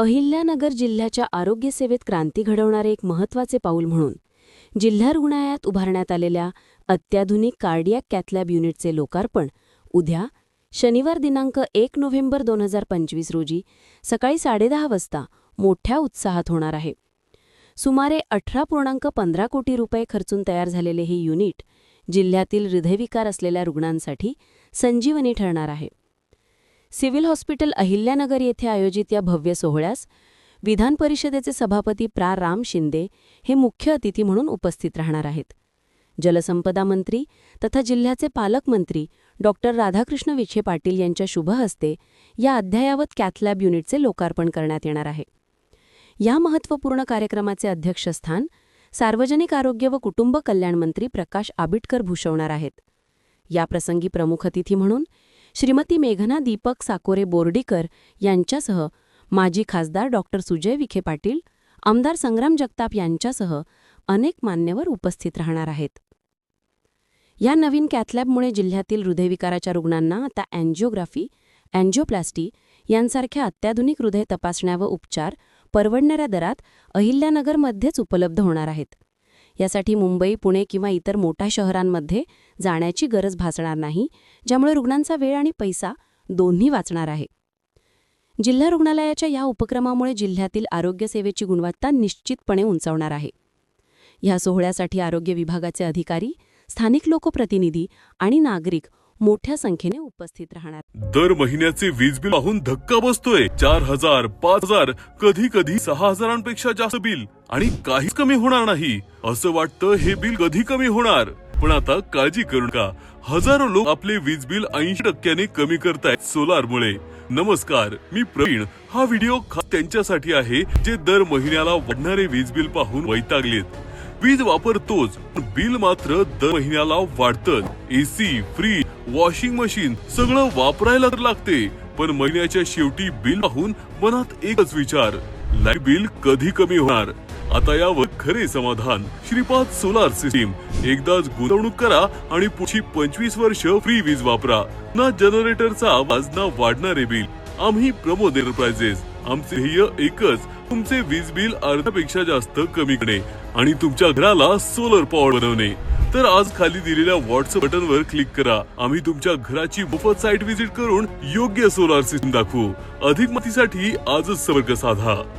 अहिल्यानगर जिल्ह्याच्या आरोग्य सेवेत क्रांती घडवणारे एक महत्त्वाचे पाऊल म्हणून जिल्हा रुग्णालयात उभारण्यात आलेल्या अत्याधुनिक कार्डियाक कॅथलॅब युनिटचे लोकार्पण उद्या शनिवार दिनांक 1 नोव्हेंबर 2025 रोजी सकाळी 10:30 वाजता मोठ्या उत्साहात होणार आहे. सुमारे 18.15 कोटी रुपये खर्चून तयार झालेले हे युनिट जिल्ह्यातील हृदयविकार असलेल्या रुग्णांसाठी संजीवनी ठरणार आहे. सिव्हिल हॉस्पिटल अहिल्यानगर येथे आयोजित या भव्य सोहळ्यास विधान परिषदेचे सभापती प्रा. राम शिंदे हे मुख्य अतिथी म्हणून उपस्थित राहणार आहेत. जलसंपदा मंत्री तथा जिल्ह्याचे पालकमंत्री डॉ. राधाकृष्ण विखे पाटील यांच्या शुभ हस्ते या अद्ययावत कॅथलॅब युनिटचे लोकार्पण करण्यात येणार आहे. या महत्त्वपूर्ण कार्यक्रमाचे अध्यक्षस्थान सार्वजनिक आरोग्य व कुटुंब कल्याण मंत्री प्रकाश आबिटकर भूषवणार आहेत. याप्रसंगी प्रमुख अतिथी म्हणून श्रीमती मेघना दीपक साकोरे बोर्डीकर यांच्यासह माजी खासदार डॉ. सुजय विखे पाटील, आमदार संग्राम जगताप यांच्यासह अनेक मान्यवर उपस्थित राहणार आहेत. या नवीन कॅथलॅबमुळे जिल्ह्यातील हृदयविकाराच्या रुग्णांना आता अँजिओग्राफी, अँजिओप्लास्टी यांसारख्या अत्याधुनिक हृदय तपासण्या व उपचार परवडणाऱ्या दरात अहिल्यानगरमध्येच उपलब्ध होणार आहेत. यासाठी मुंबई, पुणे किंवा इतर मोठ्या शहरांमध्ये जाण्याची गरज भासणार नाही, ज्यामुळे रुग्णांचा वेळ आणि पैसा दोन्ही वाचणार आहे. जिल्हा रुग्णालयाच्या या उपक्रमामुळे जिल्ह्यातील आरोग्य सेवेची गुणवत्ता निश्चितपणे उंचावणार आहे. या सोहळ्यासाठी आरोग्य विभागाचे अधिकारी, स्थानिक लोकप्रतिनिधी आणि नागरिक मोठ्या संख्येने उपस्थित राहणार. दर महिन्याचे वीज बिल पाहून धक्का बसतोय. 4,000, 5,000, कधी कधी 6,000पेक्षा जास्त बिल आणि काहीच कमी होणार नाही असं वाटतं. हे बिल कधी कमी होणार? पण आता काळजी करू नका. हजारो लोक आपले वीज बिल 80% कमी करतायत सोलारमुळे. नमस्कार, मी प्रवीण. हा व्हिडिओ खास त्यांच्यासाठी आहे जे दर महिन्याला वाढणारे वीज बिल पाहून वैतागलेत. वीज वापरतोच, बिल मात्र दर महिन्याला वाढतं. एसी, फ्रीज, वॉशिंग मशीन सगळं वापरायला तर लागते, पण महिन्याच्या शेवटी बिल पाहून मनात एकच विचार, लाईट बिल कधी कमी होणार? आता यावर खरे समाधान श्रीपाद सोलार सिस्टीम. एकदाच गुंतवणूक करा आणि पुढची 25 वर्ष फ्री वीज वापरा. ना जनरेटरचा आवाज, ना वाढणारे बिल. आम्ही प्रमोद एंटरप्राइजेस. आमचे ध्येय एकच, तुमचे वीज बिल अर्ध्यापेक्षा जास्त कमी करणे आणि तुमच्या घराला सोलर पॉवर बनवणे. तर आज खाली दिलेल्या व्हॉट्सअप बटनवर क्लिक करा. आम्ही तुमच्या घराची मोफत साईट व्हिजिट करून योग्य सोलार सिस्टीम दाखवू. अधिक माहितीसाठी आजच संपर्क साधा.